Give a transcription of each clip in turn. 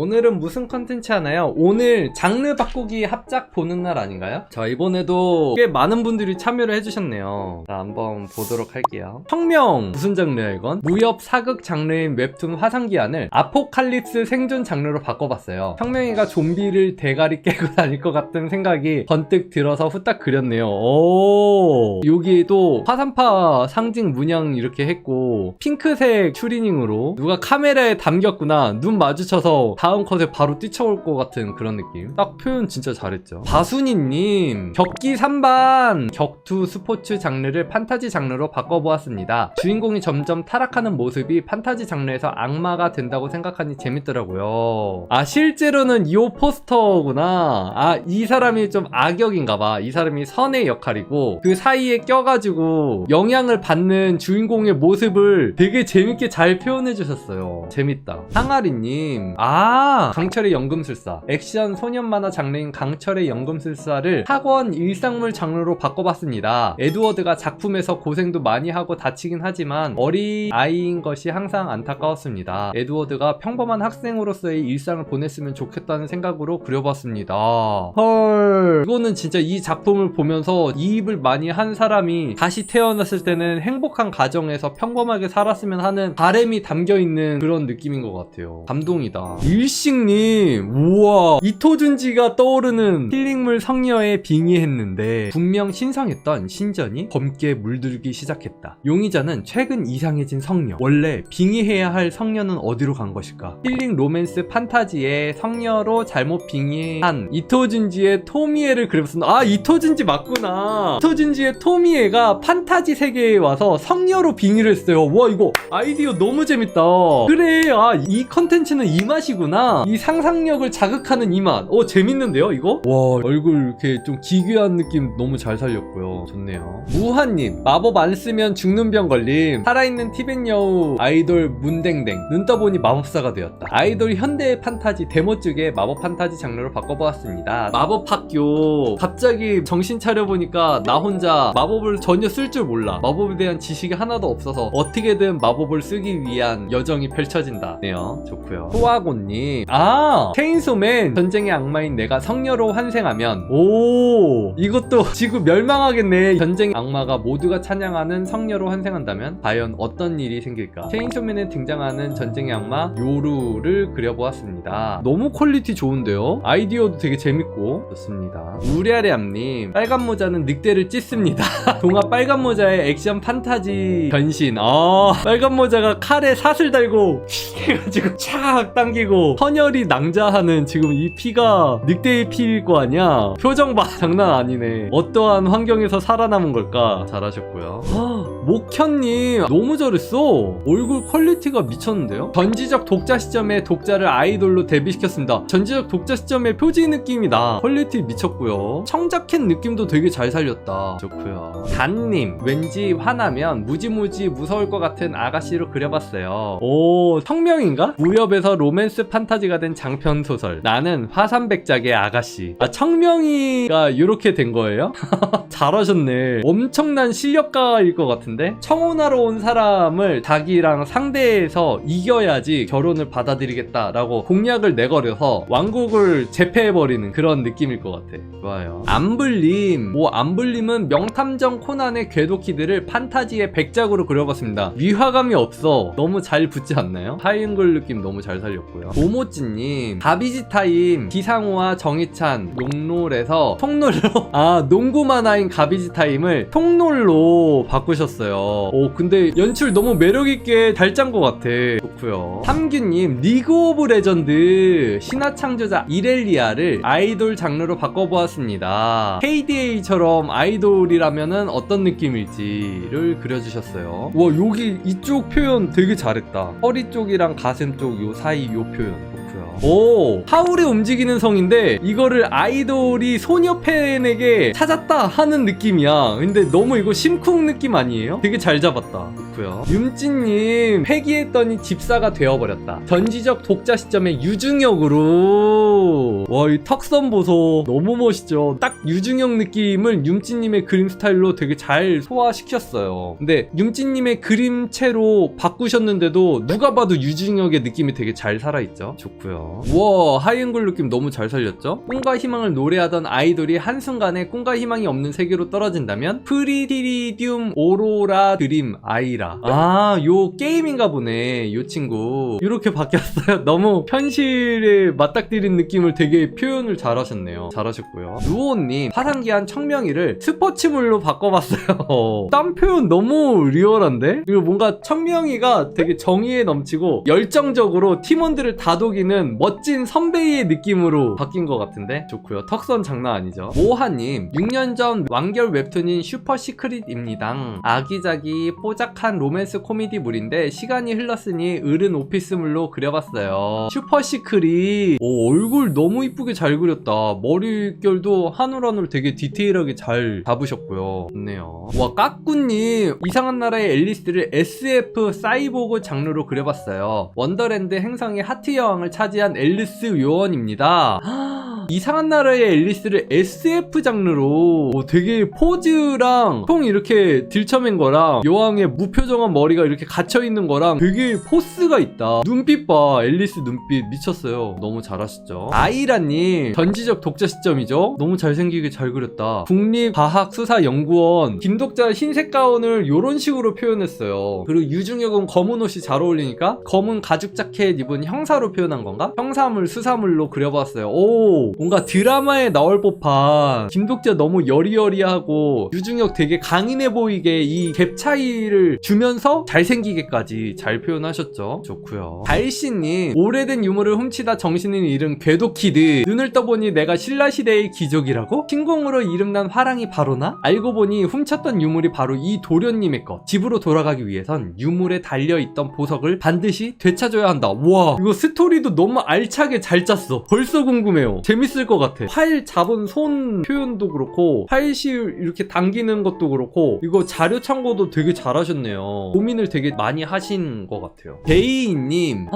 오늘은 무슨 컨텐츠 하나요? 오늘 장르 바꾸기 합작 보는 날 아닌가요? 자, 이번에도 꽤 많은 분들이 참여를 해주셨네요. 자, 한번 보도록 할게요. 혁명! 무슨 장르야 이건? 무협 사극 장르인 웹툰 화상기한을 아포칼립스 생존 장르로 바꿔봤어요. 혁명이가 좀비를 대가리 깨고 다닐 것 같은 생각이 번뜩 들어서 후딱 그렸네요. 오, 여기도 화산파 상징 문양 이렇게 했고 핑크색 추리닝으로 누가 카메라에 담겼구나, 눈 마주쳐서 다음 컷에 바로 뛰쳐올 것 같은 그런 느낌. 딱 표현 진짜 잘했죠. 바순이님, 격기 3반 격투 스포츠 장르를 판타지 장르로 바꿔보았습니다. 주인공이 점점 타락하는 모습이 판타지 장르에서 악마가 된다고 생각하니 재밌더라고요. 아, 실제로는 이 포스터구나. 아, 이 사람이 좀 악역인가봐. 이 사람이 선의 역할이고 그 사이에 껴가지고 영향을 받는 주인공의 모습을 되게 재밌게 잘 표현해주셨어요. 재밌다. 항아리님, 강철의 연금술사, 액션 소년 만화 장르인 강철의 연금술사를 학원 일상물 장르로 바꿔봤습니다. 에드워드가 작품에서 고생도 많이 하고 다치긴 하지만 어린 아이인 것이 항상 안타까웠습니다. 에드워드가 평범한 학생으로서의 일상을 보냈으면 좋겠다는 생각으로 그려봤습니다. 헐, 이거는 진짜 이 작품을 보면서 이입을 많이 한 사람이 다시 태어났을 때는 행복한 가정에서 평범하게 살았으면 하는 바람이 담겨있는 그런 느낌인 것 같아요. 감동이다. 일식님, 우와, 이토준지가 떠오르는 힐링물 성녀에 빙의했는데 분명 신성했던 신전이 검게 물들기 시작했다. 용의자는 최근 이상해진 성녀, 원래 빙의해야 할 성녀는 어디로 간 것일까? 힐링 로맨스 판타지의 성녀로 잘못 빙의한 이토준지의 토미에를 그려봤습니다. 아, 이토준지 맞구나. 이토준지의 토미에가 판타지 세계에 와서 성녀로 빙의를 했어요. 와, 이거 아이디어 너무 재밌다. 그래, 아, 이 컨텐츠는 이 맛이구나. 이 상상력을 자극하는 이 맛. 재밌는데요 이거? 와, 얼굴 이렇게 좀 기괴한 느낌 너무 잘 살렸고요. 좋네요. 무한님, 마법 안 쓰면 죽는 병 걸림. 살아있는 티벳 여우 아이돌 문댕댕, 눈 떠보니 마법사가 되었다. 아이돌 현대 판타지 데모 쪽에 마법 판타지 장르로 바꿔보았습니다. 마법 학교, 갑자기 정신 차려보니까 나 혼자 마법을 전혀 쓸 줄 몰라. 마법에 대한 지식이 하나도 없어서 어떻게든 마법을 쓰기 위한 여정이 펼쳐진다 네요. 좋고요. 소아곤님, 체인소맨, 전쟁의 악마인 내가 성녀로 환생하면, 오, 이것도 지구 멸망하겠네. 전쟁의 악마가 모두가 찬양하는 성녀로 환생한다면 과연 어떤 일이 생길까? 체인소맨에 등장하는 전쟁의 악마 요루를 그려보았습니다. 너무 퀄리티 좋은데요? 아이디어도 되게 재밌고 좋습니다. 우랴렴님, 빨간 모자는 늑대를 찢습니다. 동화 빨간 모자의 액션 판타지 변신. 빨간 모자가 칼에 사슬 달고 해가지고 착 당기고 헌혈이 낭자하는 지금 이 피가 늑대의 피일 거 아니야? 표정 봐, 장난 아니네. 어떠한 환경에서 살아남은 걸까? 잘하셨고요. 목현님, 너무 잘했어. 얼굴 퀄리티가 미쳤는데요? 전지적 독자 시점에 독자를 아이돌로 데뷔시켰습니다. 전지적 독자 시점의 표지 느낌이 나. 퀄리티 미쳤고요. 청자켓 느낌도 되게 잘 살렸다. 좋고요. 단님, 왠지 화나면 무지무지 무서울 것 같은 아가씨로 그려봤어요. 오, 혁명인가? 무협에서 로맨스 판타지가 된 장편 소설 나는 화산백작의 아가씨. 청명이가 이렇게 된 거예요? 잘하셨네. 엄청난 실력가일 것 같은데? 청혼하러 온 사람을 자기랑 상대해서 이겨야지 결혼을 받아들이겠다라고 공약을 내걸어서 왕국을 제패해버리는 그런 느낌일 것 같아. 좋아요. 안블님, 안블님은 명탐정 코난의 궤도키드를 판타지의 백작으로 그려봤습니다. 위화감이 없어. 너무 잘 붙지 않나요? 하이앵글 느낌 너무 잘 살렸고요. 오모찌님, 가비지 타임 기상우와 정희찬 용롤에서 통롤로 농구 만화인 가비지 타임을 통롤로 바꾸셨어요. 근데 연출 너무 매력있게 잘 짠 것 같아. 좋고요. 삼규님, 리그 오브 레전드 신화 창조자 이렐리아를 아이돌 장르로 바꿔보았습니다. KDA처럼 아이돌이라면은 어떤 느낌일지를 그려주셨어요. 와, 여기 이쪽 표현 되게 잘했다. 허리 쪽이랑 가슴 쪽 요 사이 요 표현 좋고요. 하울의 움직이는 성인데 이거를 아이돌이 소녀 팬에게 찾았다 하는 느낌이야. 근데 너무 이거 심쿵 느낌 아니에요? 되게 잘 잡았다. 좋고요. 윰찌님, 회귀했더니 집사가 되어버렸다. 전지적 독자 시점의 유중혁으로. 와, 이 턱선 보소. 너무 멋있죠. 딱 유중혁 느낌을 윰찌님의 그림 스타일로 되게 잘 소화시켰어요. 근데 윰찌님의 그림체로 바꾸셨는데도 누가 봐도 유중혁의 느낌이 되게 잘 살아있죠. 좋고요. 좋네요. 우와, 하이앵글 느낌 너무 잘 살렸죠? 꿈과 희망을 노래하던 아이돌이 한순간에 꿈과 희망이 없는 세계로 떨어진다면 프리티리듐 오로라 드림 아이라. 아, 요 게임인가 보네. 요 친구 이렇게 바뀌었어요. 너무 현실에 맞닥뜨린 느낌을 되게 표현을 잘하셨네요. 잘하셨고요. 루오님, 화상기한 청명이를 스포츠물로 바꿔봤어요. 땀 표현 너무 리얼한데? 그리고 뭔가 청명이가 되게 정의에 넘치고 열정적으로 팀원들을 다독이는 멋진 선배의 느낌으로 바뀐 것 같은데 좋고요. 턱선 장난 아니죠. 모하님, 6년 전 완결 웹툰인 슈퍼 시크릿입니다. 아기자기 뽀짝한 로맨스 코미디물인데 시간이 흘렀으니 어른 오피스물로 그려봤어요. 슈퍼 시크릿. 오, 얼굴 너무 이쁘게 잘 그렸다. 머릿결도 한올 한올 되게 디테일하게 잘 잡으셨고요. 좋네요. 와, 까꾸님, 이상한 나라의 앨리스를 SF 사이보그 장르로 그려봤어요. 원더랜드 행성의 하트 여왕을 차지한 앨리스 요원입니다. 이상한 나라의 앨리스를 SF 장르로 되게 포즈랑 통 이렇게 들쳐맨 거랑 여왕의 무표정한 머리가 이렇게 갇혀있는 거랑 되게 포스가 있다. 눈빛 봐. 앨리스 눈빛 미쳤어요. 너무 잘하셨죠. 아이라님, 전지적 독자 시점이죠? 너무 잘생기게 잘 그렸다. 국립과학수사연구원 김독자 흰색 가운을 이런 식으로 표현했어요. 그리고 유중혁은 검은 옷이 잘 어울리니까 검은 가죽 자켓 입은 형사로 표현한 건가? 형사물, 수사물로 그려봤어요. 오, 뭔가 드라마에 나올 법한. 김독자 너무 여리여리하고 유중혁 되게 강인해 보이게 이 갭 차이를 주면서 잘생기게까지 잘 표현하셨죠. 좋고요. 달씨님, 오래된 유물을 훔치다 정신을 잃은 궤도키드. 눈을 떠보니 내가 신라시대의 귀족이라고? 신공으로 이름난 화랑이 바로나? 알고 보니 훔쳤던 유물이 바로 이 도련님의 것. 집으로 돌아가기 위해선 유물에 달려있던 보석을 반드시 되찾아야 한다. 와, 이거 스토리도 너무 알차게 잘 짰어. 벌써 궁금해요. 재밌을 것 같아. 활 잡은 손 표현도 그렇고 활실 이렇게 당기는 것도 그렇고 이거 자료 참고도 되게 잘하셨네요. 고민을 되게 많이 하신 것 같아요. 베이님,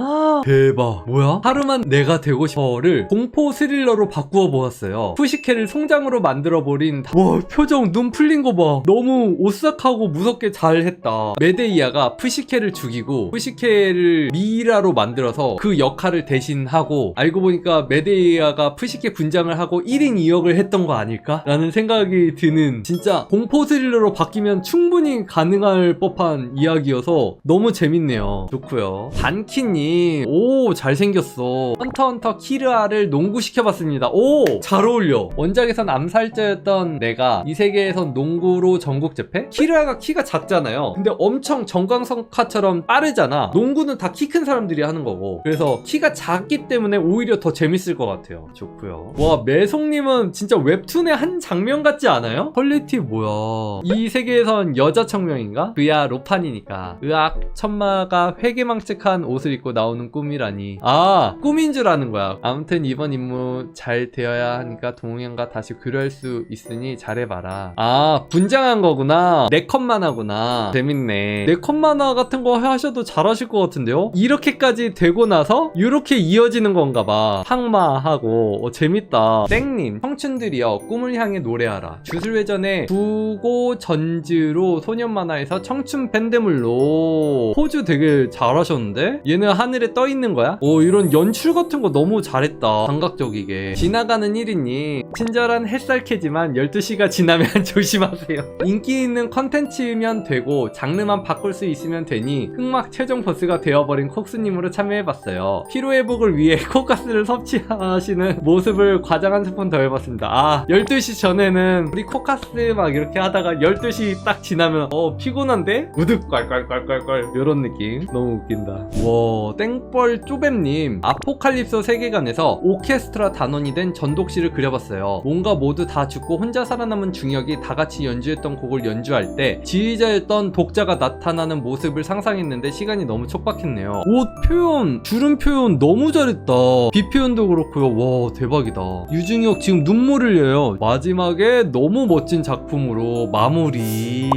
대박. 뭐야? 하루만 내가 되고 싶어를 공포 스릴러로 바꾸어 보았어요. 푸시케를 송장으로 만들어버린. 와, 표정 눈 풀린 거 봐. 너무 오싹하고 무섭게 잘했다. 메데이아가 푸시케를 죽이고 푸시케를 미이라로 만들어서 그 역할을 대신하고, 알고 보니까 메데이아가 푸시케 분장을 하고 1인 2역을 했던 거 아닐까? 라는 생각이 드는, 진짜 공포 스릴러로 바뀌면 충분히 가능할 법한 이야기여서 너무 재밌네요. 좋고요. 단키님, 오, 잘생겼어. 헌터헌터 키르아를 농구시켜봤습니다. 오, 잘 어울려. 원작에선 암살자였던 내가 이 세계에선 농구로 전국 재패? 키르아가 키가 작잖아요. 근데 엄청 정광석화처럼 빠르잖아. 농구는 다 키 큰 사람들이 하는 거고. 그래서 키가 작기 때문에 오히려 더 재밌을 것 같아요. 좋고요. 와, 매송님은 진짜 웹툰의 한 장면 같지 않아요? 퀄리티 뭐야. 이 세계에선 여자 청명인가? 그야 로판이니까. 으악, 천마가 회개망측한 옷을 입고 나오는 꿈이라니. 아, 꿈인 줄 아는 거야. 아무튼 이번 임무 잘 되어야 하니까 동욱형과 다시 교류할 수 있으니 잘해봐라. 아, 분장한 거구나. 네컷 만화구나. 재밌네. 네컷 만화 같은 거 하셔도 잘하실 것 같은데요? 이렇게까지 되고 나서 이렇게 이어지는 건가 봐. 항마하고. 재밌다. 땡님, 청춘들이여 꿈을 향해 노래하라. 주술회전에 부고전즈로 소년 만화에서 청춘 밴드물로. 포즈 되게 잘하셨는데? 얘는 하늘에 떠 있는 거야? 오, 이런 연출 같은 거 너무 잘했다. 감각적이게. 지나가는 1인이 친절한 햇살캐지만 12시가 지나면 조심하세요. 인기 있는 컨텐츠면 되고 장르만 바꿀 수 있으면 되니 흑막 최종 보스가 되어버린 콕스님으로 참여해봤어요. 피로회복을 위해 코카스를 섭취하시는 모습을 과장 한 스푼 더 해봤습니다. 아, 12시 전에는 우리 코카스 막 이렇게 하다가 12시 딱 지나면 피곤한데? 우득 껄껄껄껄껄 요런 느낌. 너무 웃긴다. 와, 땡벌 쪼뱀님, 아포칼립스 세계관에서 오케스트라 단원이 된 전독시를 그려봤어요. 뭔가 모두 다 죽고 혼자 살아남은 중혁이 다같이 연주했던 곡을 연주할 때 지휘자였던 독자가 나타나는 모습을 상상했는데 시간이 너무 촉박했네요. 옷 표현, 주름 표현 너무 잘했다. 빛 표현도 그렇고요. 와, 대박이다. 유중혁 지금 눈물 흘려요. 마지막에 너무 멋진 작품으로 마무리.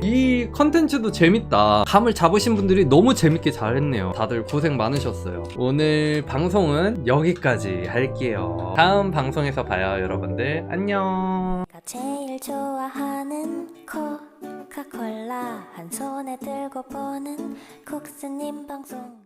이 컨텐츠도 재밌다. 감을 잡으신 분들이 너무 재밌게 잘했네요. 다들 고생 많으셨어요. 오늘 방송은 여기까지 할게요. 다음 방송에서 봐요, 여러분들. 안녕. 내가 제일 좋아하는 코카콜라 한 손에 들고 보는 콕스님 방송.